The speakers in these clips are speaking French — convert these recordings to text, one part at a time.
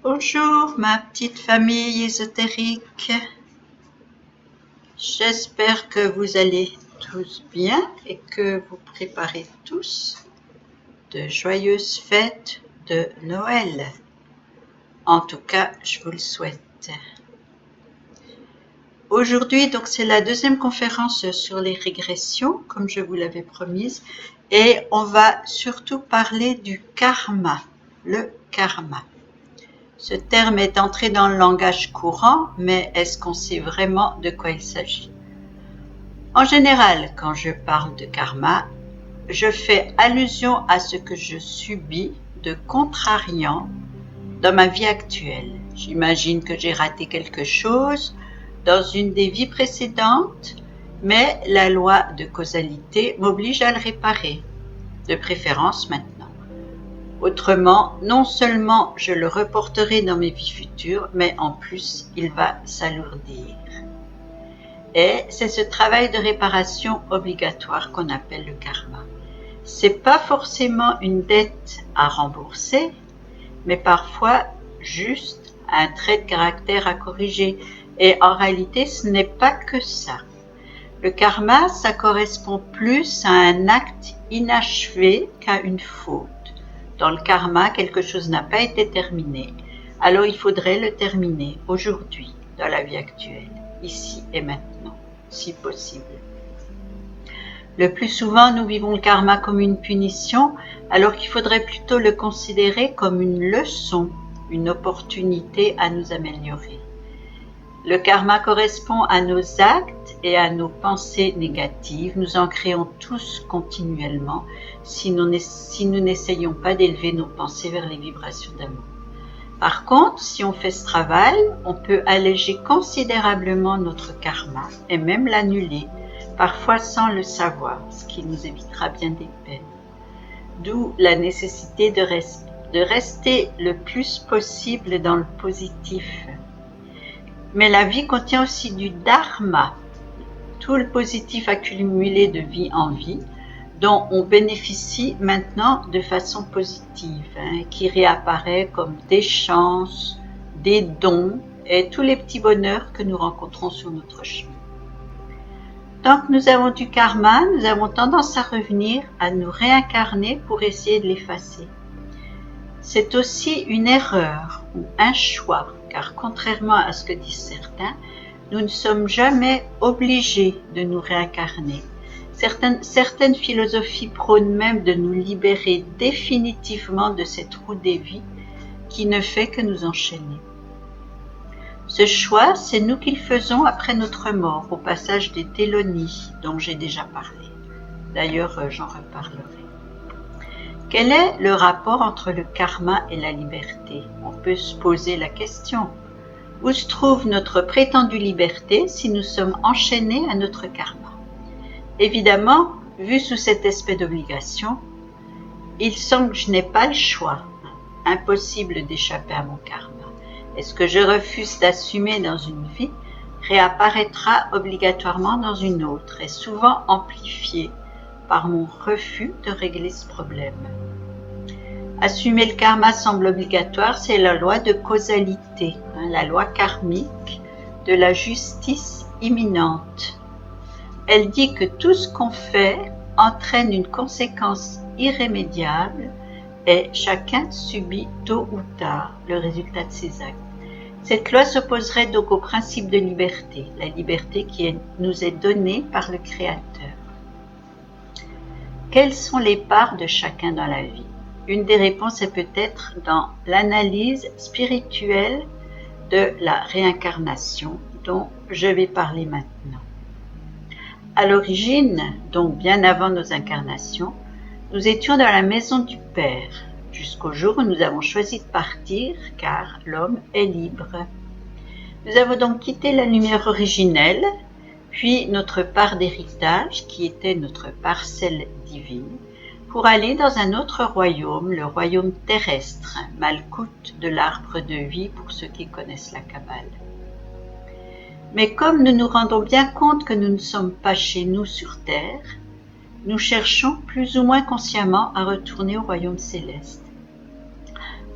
Bonjour ma petite famille ésotérique, j'espère que vous allez tous bien et que vous préparez tous de joyeuses fêtes de Noël. En tout cas, je vous le souhaite. Aujourd'hui, donc c'est la deuxième conférence sur les régressions, comme je vous l'avais promise, et on va surtout parler du karma, le karma. Ce terme est entré dans le langage courant, mais est-ce qu'on sait vraiment de quoi il s'agit? En général, quand je parle de karma, je fais allusion à ce que je subis de contrariant dans ma vie actuelle. J'imagine que j'ai raté quelque chose dans une des vies précédentes, mais la loi de causalité m'oblige à le réparer, de préférence maintenant. Autrement, non seulement je le reporterai dans mes vies futures, mais en plus, il va s'alourdir. Et c'est ce travail de réparation obligatoire qu'on appelle le karma. C'est pas forcément une dette à rembourser, mais parfois juste un trait de caractère à corriger. Et en réalité, ce n'est pas que ça. Le karma, ça correspond plus à un acte inachevé qu'à une faute. Dans le karma, quelque chose n'a pas été terminé, alors il faudrait le terminer aujourd'hui, dans la vie actuelle, ici et maintenant, si possible. Le plus souvent, nous vivons le karma comme une punition, alors qu'il faudrait plutôt le considérer comme une leçon, une opportunité à nous améliorer. Le karma correspond à nos actes et à nos pensées négatives. Nous en créons tous continuellement si nous n'essayons pas d'élever nos pensées vers les vibrations d'amour. Par contre, si on fait ce travail, on peut alléger considérablement notre karma et même l'annuler, parfois sans le savoir, ce qui nous évitera bien des peines. D'où la nécessité de rester le plus possible dans le positif. Mais la vie contient aussi du dharma, tout le positif accumulé de vie en vie, dont on bénéficie maintenant de façon positive, qui réapparaît comme des chances, des dons et tous les petits bonheurs que nous rencontrons sur notre chemin. Tant que nous avons du karma, nous avons tendance à revenir, à nous réincarner pour essayer de l'effacer. C'est aussi une erreur ou un choix, car contrairement à ce que disent certains, nous ne sommes jamais obligés de nous réincarner. Certaines philosophies prônent même de nous libérer définitivement de cette roue des vies qui ne fait que nous enchaîner. Ce choix, c'est nous qui le faisons après notre mort, au passage des télonies dont j'ai déjà parlé. D'ailleurs, j'en reparlerai. Quel est le rapport entre le karma et la liberté? On peut se poser la question. Où se trouve notre prétendue liberté si nous sommes enchaînés à notre karma? Évidemment, vu sous cet aspect d'obligation, il semble que je n'ai pas le choix. Impossible d'échapper à mon karma. Et ce que je refuse d'assumer dans une vie réapparaîtra obligatoirement dans une autre et souvent amplifié par mon refus de régler ce problème. Assumer le karma semble obligatoire, c'est la loi de causalité, la loi karmique de la justice imminente. Elle dit que tout ce qu'on fait entraîne une conséquence irrémédiable et chacun subit tôt ou tard le résultat de ses actes. Cette loi s'opposerait donc au principe de liberté, la liberté qui nous est donnée par le Créateur. Quelles sont les parts de chacun dans la vie? Une des réponses est peut-être dans l'analyse spirituelle de la réincarnation dont je vais parler maintenant. À l'origine, donc bien avant nos incarnations, nous étions dans la maison du Père, jusqu'au jour où nous avons choisi de partir car l'homme est libre. Nous avons donc quitté la lumière originelle, puis notre part d'héritage qui était notre parcelle divine, pour aller dans un autre royaume, le royaume terrestre, Malkout de l'arbre de vie pour ceux qui connaissent la Kabbale. Mais comme nous nous rendons bien compte que nous ne sommes pas chez nous sur terre, nous cherchons plus ou moins consciemment à retourner au royaume céleste.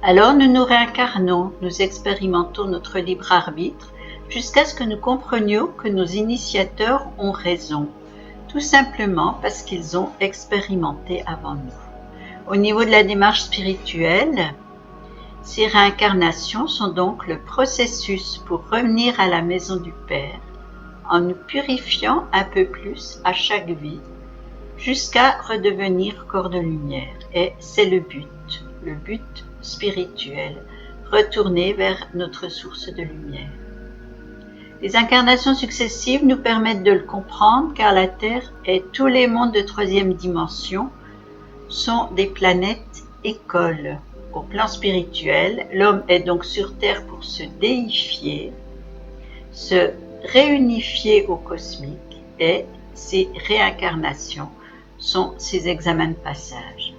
Alors nous nous réincarnons, nous expérimentons notre libre arbitre jusqu'à ce que nous comprenions que nos initiateurs ont raison, tout simplement parce qu'ils ont expérimenté avant nous. Au niveau de la démarche spirituelle, ces réincarnations sont donc le processus pour revenir à la maison du Père, en nous purifiant un peu plus à chaque vie, jusqu'à redevenir corps de lumière. Et c'est le but spirituel, retourner vers notre source de lumière. Les incarnations successives nous permettent de le comprendre, car la Terre et tous les mondes de troisième dimension sont des planètes écoles. Au plan spirituel, l'homme est donc sur Terre pour se déifier, se réunifier au cosmique, et ces réincarnations sont ses examens de passage.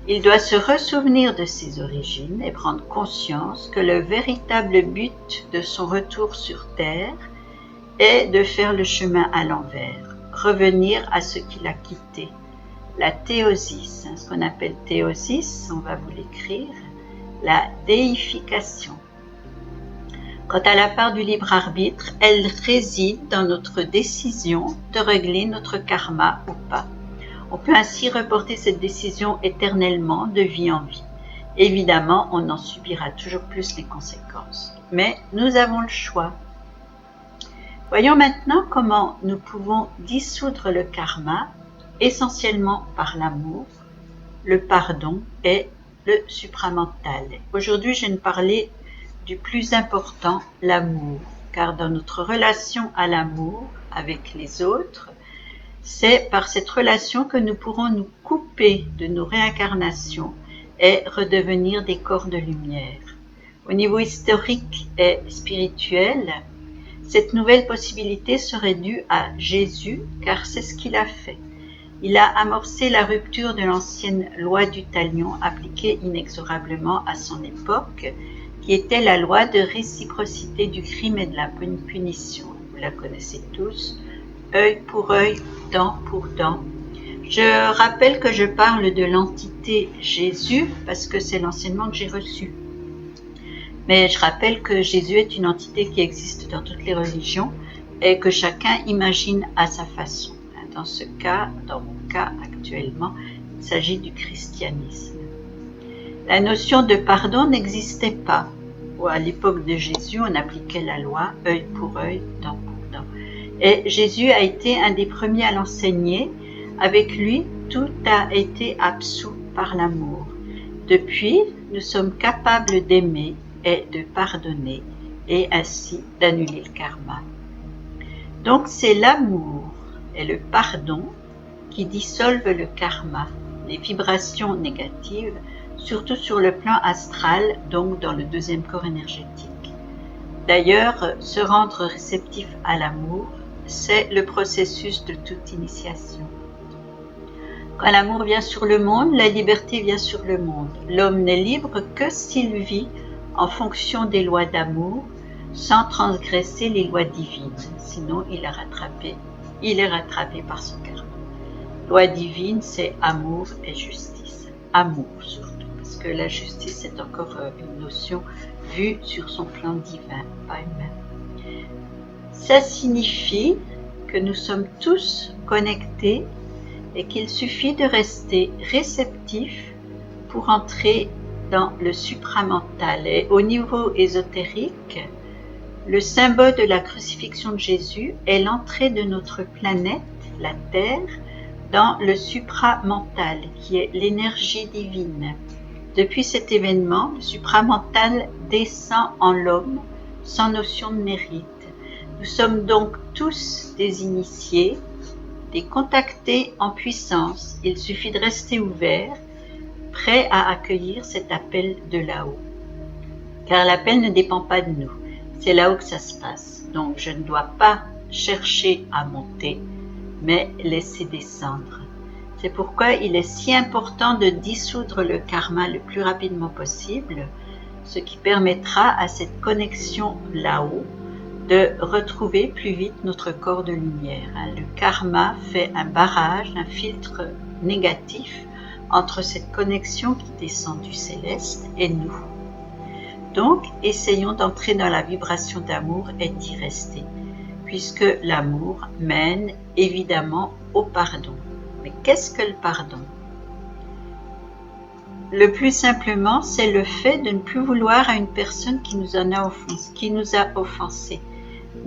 Il doit se ressouvenir de ses origines et prendre conscience que le véritable but de son retour sur Terre est de faire le chemin à l'envers, revenir à ce qu'il a quitté. La théosis, ce qu'on appelle théosis, on va vous l'écrire, la déification. Quant à la part du libre arbitre, elle réside dans notre décision de régler notre karma ou pas. On peut ainsi reporter cette décision éternellement de vie en vie. Évidemment, on en subira toujours plus les conséquences, mais nous avons le choix. Voyons maintenant comment nous pouvons dissoudre le karma, essentiellement par l'amour, le pardon et le supramental. Aujourd'hui, je vais parler du plus important, l'amour, car dans notre relation à l'amour avec les autres, c'est par cette relation que nous pourrons nous couper de nos réincarnations et redevenir des corps de lumière. Au niveau historique et spirituel, cette nouvelle possibilité serait due à Jésus, car c'est ce qu'il a fait. Il a amorcé la rupture de l'ancienne loi du talion appliquée inexorablement à son époque, qui était la loi de réciprocité du crime et de la punition. Vous la connaissez tous, œil pour œil, dent pour dent. Je rappelle que je parle de l'entité Jésus parce que c'est l'enseignement que j'ai reçu. Mais je rappelle que Jésus est une entité qui existe dans toutes les religions et que chacun imagine à sa façon. Dans ce cas, dans mon cas actuellement, il s'agit du christianisme. La notion de pardon n'existait pas. À l'époque de Jésus, on appliquait la loi œil pour œil, dent pour dent. Et Jésus a été un des premiers à l'enseigner. Avec lui, tout a été absous par l'amour. Depuis, nous sommes capables d'aimer et de pardonner et ainsi d'annuler le karma. Donc c'est l'amour et le pardon qui dissolvent le karma, les vibrations négatives, surtout sur le plan astral, donc dans le deuxième corps énergétique. D'ailleurs, se rendre réceptif à l'amour, c'est le processus de toute initiation. Quand l'amour vient sur le monde, la liberté vient sur le monde. L'homme n'est libre que s'il vit en fonction des lois d'amour, sans transgresser les lois divines. Sinon, il est rattrapé par son karma. Loi divine, c'est amour et justice. Amour surtout, parce que la justice est encore une notion vue sur son plan divin, pas humain. Ça signifie que nous sommes tous connectés et qu'il suffit de rester réceptif pour entrer dans le supramental. Et au niveau ésotérique, le symbole de la crucifixion de Jésus est l'entrée de notre planète, la Terre, dans le supramental, qui est l'énergie divine. Depuis cet événement, le supramental descend en l'homme sans notion de mérite. Nous sommes donc tous des initiés, des contactés en puissance. Il suffit de rester ouvert, prêt à accueillir cet appel de là-haut. Car l'appel ne dépend pas de nous. C'est là-haut que ça se passe. Donc je ne dois pas chercher à monter, mais laisser descendre. C'est pourquoi il est si important de dissoudre le karma le plus rapidement possible, ce qui permettra à cette connexion là-haut de retrouver plus vite notre corps de lumière. Le karma fait un barrage, un filtre négatif entre cette connexion qui descend du céleste et nous. Donc, essayons d'entrer dans la vibration d'amour et d'y rester, puisque l'amour mène évidemment au pardon. Mais qu'est-ce que le pardon? Le plus simplement, c'est le fait de ne plus vouloir à une personne qui nous a offensés.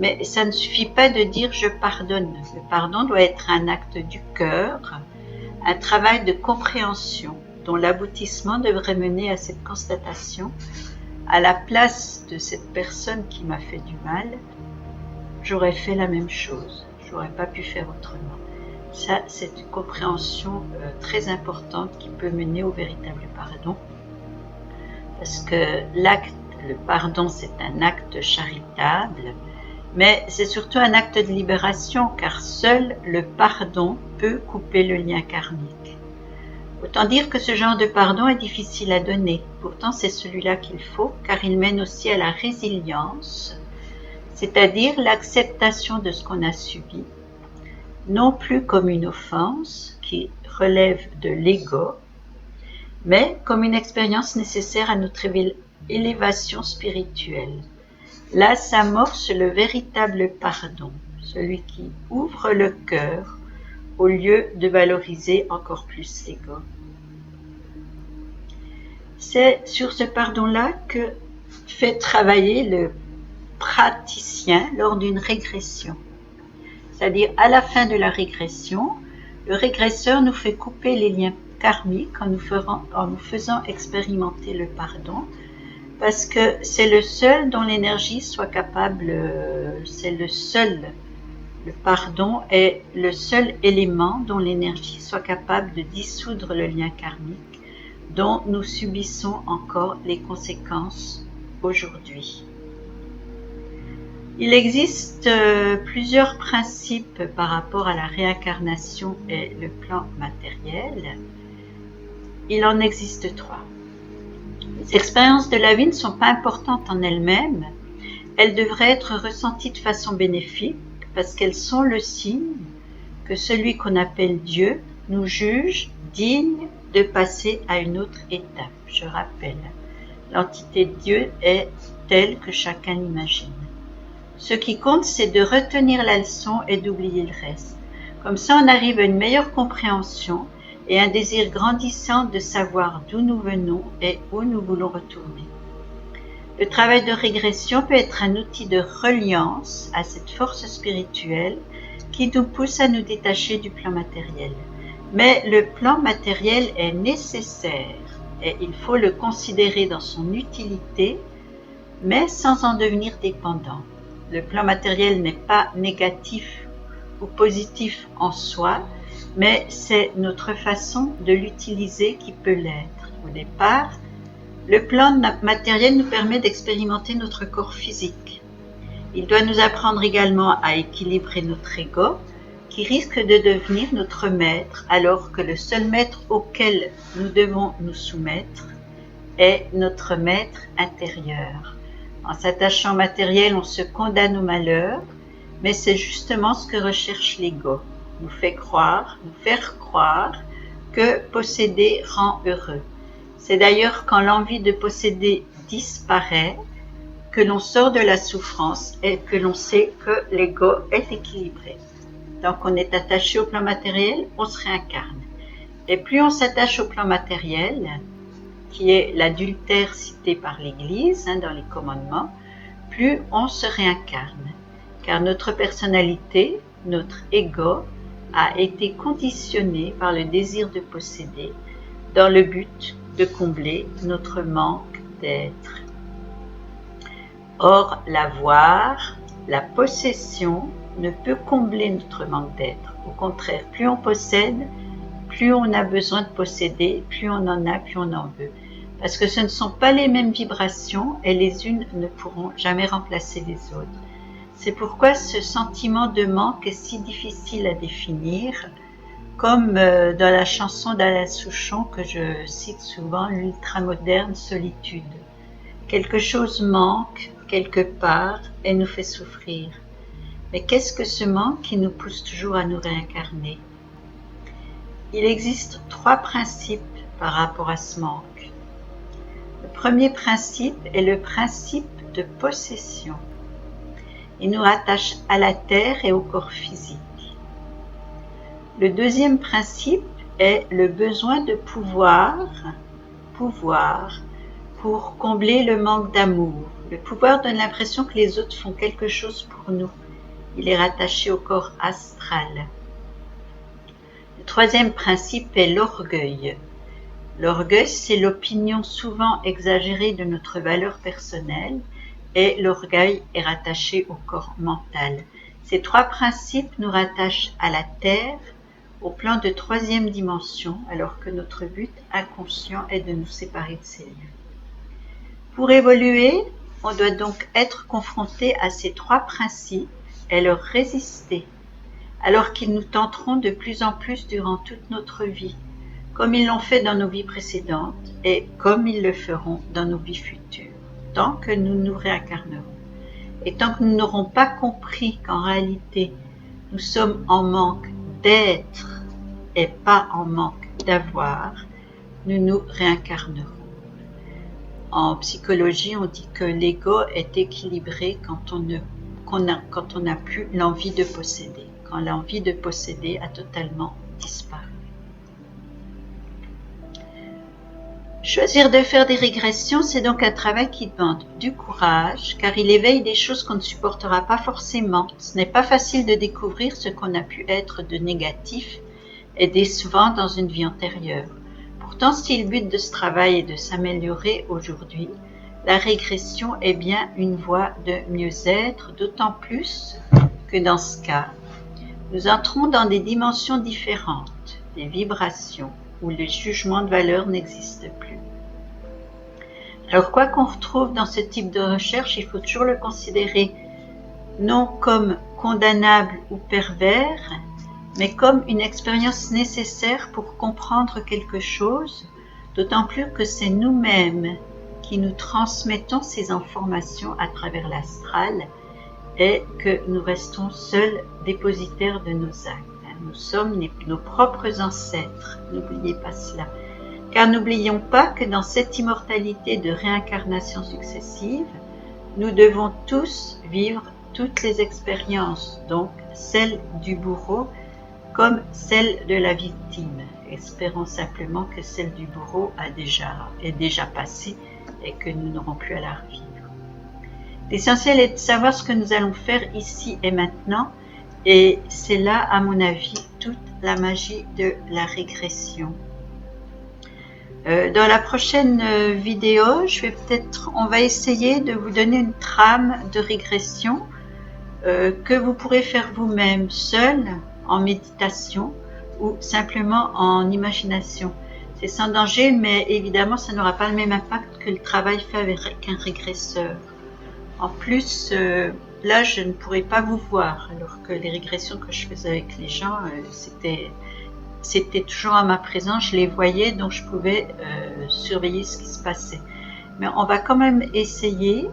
Mais ça ne suffit pas de dire « je pardonne ». Le pardon doit être un acte du cœur, un travail de compréhension dont l'aboutissement devrait mener à cette constatation: à la place de cette personne qui m'a fait du mal, j'aurais fait la même chose, j'aurais pas pu faire autrement. Ça, c'est une compréhension très importante qui peut mener au véritable pardon, parce que le pardon, c'est un acte charitable, mais c'est surtout un acte de libération, car seul le pardon peut couper le lien karmique. Autant dire que ce genre de pardon est difficile à donner, pourtant c'est celui-là qu'il faut, car il mène aussi à la résilience, c'est-à-dire l'acceptation de ce qu'on a subi, non plus comme une offense qui relève de l'ego, mais comme une expérience nécessaire à notre élévation spirituelle. Là s'amorce le véritable pardon, celui qui ouvre le cœur au lieu de valoriser encore plus l'ego. C'est sur ce pardon-là que fait travailler le praticien lors d'une régression. C'est-à-dire, à la fin de la régression, le régresseur nous fait couper les liens karmiques en nous faisant expérimenter le pardon, parce que c'est le seul dont l'énergie soit capable, le pardon est le seul élément dont l'énergie soit capable de dissoudre le lien karmique dont nous subissons encore les conséquences aujourd'hui. Il existe plusieurs principes par rapport à la réincarnation et le plan matériel. Il en existe 3. Les expériences de la vie ne sont pas importantes en elles-mêmes. Elles devraient être ressenties de façon bénéfique parce qu'elles sont le signe que celui qu'on appelle Dieu nous juge digne de passer à une autre étape. Je rappelle, l'entité de Dieu est telle que chacun l'imagine. Ce qui compte, c'est de retenir la leçon et d'oublier le reste. Comme ça, on arrive à une meilleure compréhension et un désir grandissant de savoir d'où nous venons et où nous voulons retourner. Le travail de régression peut être un outil de reliance à cette force spirituelle qui nous pousse à nous détacher du plan matériel. Mais le plan matériel est nécessaire et il faut le considérer dans son utilité, mais sans en devenir dépendant. Le plan matériel n'est pas négatif ou positif en soi, mais c'est notre façon de l'utiliser qui peut l'être. Au départ, le plan matériel nous permet d'expérimenter notre corps physique. Il doit nous apprendre également à équilibrer notre ego, qui risque de devenir notre maître, alors que le seul maître auquel nous devons nous soumettre est notre maître intérieur. En s'attachant au matériel, on se condamne au malheur, mais c'est justement ce que recherche l'ego, nous faire croire que posséder rend heureux. C'est d'ailleurs quand l'envie de posséder disparaît que l'on sort de la souffrance et que l'on sait que l'ego est équilibré. Donc on est attaché au plan matériel, on se réincarne. Et plus on s'attache au plan matériel, qui est l'adultère cité par l'Église dans les commandements, plus on se réincarne. Car notre personnalité, notre ego, a été conditionné par le désir de posséder dans le but de combler notre manque d'être. Or, l'avoir, la possession, ne peut combler notre manque d'être. Au contraire, plus on possède, plus on a besoin de posséder, plus on en a, plus on en veut. Parce que ce ne sont pas les mêmes vibrations et les unes ne pourront jamais remplacer les autres. C'est pourquoi ce sentiment de manque est si difficile à définir, comme dans la chanson d'Alain Souchon que je cite souvent, l'ultramoderne solitude. Quelque chose manque quelque part et nous fait souffrir. Mais qu'est-ce que ce manque qui nous pousse toujours à nous réincarner? Il existe 3 principes par rapport à ce manque. Le premier principe est le principe de possession. Il nous rattache à la terre et au corps physique. Le deuxième principe est le besoin de pouvoir pour combler le manque d'amour. Le pouvoir donne l'impression que les autres font quelque chose pour nous. Il est rattaché au corps astral. Le troisième principe est l'orgueil. L'orgueil, c'est l'opinion souvent exagérée de notre valeur personnelle et l'orgueil est rattaché au corps mental. Ces trois principes nous rattachent à la terre, au plan de troisième dimension, alors que notre but inconscient est de nous séparer de ces lieux. Pour évoluer, on doit donc être confronté à ces trois principes et leur résister, alors qu'ils nous tenteront de plus en plus durant toute notre vie, comme ils l'ont fait dans nos vies précédentes et comme ils le feront dans nos vies futures, tant que nous nous réincarnerons. Et tant que nous n'aurons pas compris qu'en réalité, nous sommes en manque d'être et pas en manque d'avoir, nous nous réincarnerons. En psychologie, on dit que l'ego est équilibré quand on n'a plus l'envie de posséder, quand l'envie de posséder a totalement disparu. Choisir de faire des régressions, c'est donc un travail qui demande du courage, car il éveille des choses qu'on ne supportera pas forcément. Ce n'est pas facile de découvrir ce qu'on a pu être de négatif et décevant dans une vie antérieure. Pourtant, si le but de ce travail est de s'améliorer aujourd'hui, la régression est bien une voie de mieux-être, d'autant plus que dans ce cas, nous entrons dans des dimensions différentes, des vibrations, où le jugement de valeur n'existe plus. Alors, quoi qu'on retrouve dans ce type de recherche, il faut toujours le considérer non comme condamnable ou pervers, mais comme une expérience nécessaire pour comprendre quelque chose, d'autant plus que c'est nous-mêmes qui nous transmettons ces informations à travers l'astral et que nous restons seuls dépositaires de nos actes. Nous sommes nos propres ancêtres, n'oubliez pas cela. Car n'oublions pas que dans cette immortalité de réincarnation successive, nous devons tous vivre toutes les expériences, donc celle du bourreau comme celle de la victime. Espérons simplement que celle du bourreau est déjà passée et que nous n'aurons plus à la revivre. L'essentiel est de savoir ce que nous allons faire ici et maintenant, et c'est là, à mon avis, toute la magie de la régression. Dans la prochaine vidéo, on va essayer de vous donner une trame de régression que vous pourrez faire vous-même, seul, en méditation ou simplement en imagination. C'est sans danger, mais évidemment, ça n'aura pas le même impact que le travail fait avec un régresseur. En plus, là, je ne pourrais pas vous voir, alors que les régressions que je faisais avec les gens, c'était toujours à ma présence, je les voyais, donc je pouvais surveiller ce qui se passait. Mais on va quand même essayer,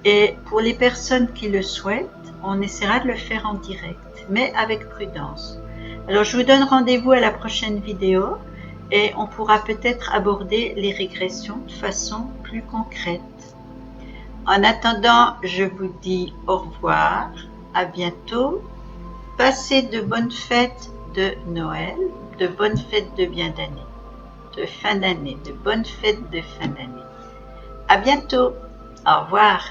et pour les personnes qui le souhaitent, on essaiera de le faire en direct, mais avec prudence. Alors, je vous donne rendez-vous à la prochaine vidéo, et on pourra peut-être aborder les régressions de façon plus concrète. En attendant, je vous dis au revoir, à bientôt, passez de bonnes fêtes de Noël, de bonnes fêtes de bien d'année, de fin d'année, de bonnes fêtes de fin d'année. À bientôt, au revoir.